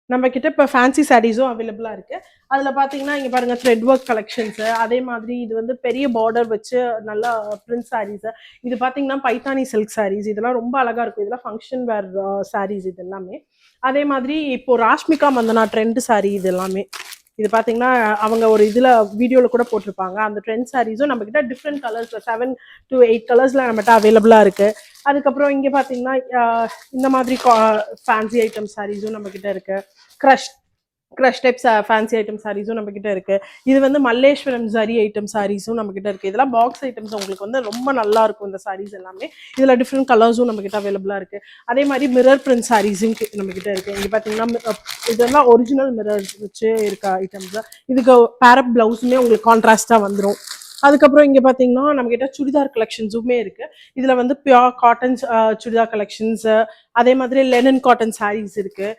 நம்ம கிட்ட இப்போ ஃபேன்சி சாரீஸும் அவைலபிளா இருக்கு. அதுல பாத்தீங்கன்னா இங்க பாருங்க த்ரெட் ஒர்க் கலெக்ஷன்ஸ், அதே மாதிரி இது வந்து பெரிய பார்டர் வச்சு நல்லா பிரிண்ட் சாரீஸ். இது பாத்தீங்கன்னா பைத்தானி சில்க் சாரீஸ், இதெல்லாம் ரொம்ப அழகா இருக்கும். இதெல்லாம் ஃபங்க்ஷன் வேர் சாரீஸ் இது எல்லாமே. அதே மாதிரி இப்போ ராஷ்மிகா மந்தனா ட்ரெண்ட் சாரீ இது எல்லாமே. இது பாத்தீங்கன்னா அவங்க ஒரு இதுல வீடியோல கூட போட்டிருப்பாங்க. அந்த ட்ரெண்ட் சாரீஸும் நம்ம கிட்ட டிஃப்ரெண்ட் கலர்ஸ்ல 7 to 8 கலர்ஸ்ல நம்மகிட்ட அவைலபிளா இருக்கு. அதுக்கப்புறம் இங்க பாத்தீங்கன்னா இந்த மாதிரி ஃபேன்சி ஐட்டம் சாரீஸும் நம்ம கிட்ட இருக்கு. Crush crush type fancy item சாரீஸும் நம்ம கிட்ட இருக்கு. இது வந்து மல்லேஸ்வரம் ஜரி ஐட்டம் சாரீஸும் நம்ம கிட்ட இருக்கு. இதெல்லாம் பாக்ஸ் ஐட்டம்ஸ் உங்களுக்கு வந்து ரொம்ப நல்லா இருக்கும் இந்த சாரீஸ் எல்லாமே. இதுல டிஃப்ரெண்ட் கலர்ஸும் நம்ம கிட்ட அவைலபிளா இருக்கு. அதே மாதிரி மிரர் பிரிண்ட் சாரீஸும் நம்ம கிட்ட இருக்கு. இங்க பாத்தீங்கன்னா இதெல்லாம் ஒரிஜினல் மிரர்ஸ் வச்சு இருக்க ஐட்டம்ஸ். இதுக்கு பேரப் பிளவுஸுமே உங்களுக்கு கான்ட்ராஸ்டா வந்துடும். அதுக்கப்புறம் இங்க பாத்தீங்கன்னா நம்ம கிட்ட சுடிதார் கலெக்ஷன்ஸுமே இருக்கு. இதுல வந்து பியோர் காட்டன் சுடிதார் கலெக்ஷன்ஸ், அதே மாதிரி லெனன் காட்டன் சாரீஸ் இருக்கு.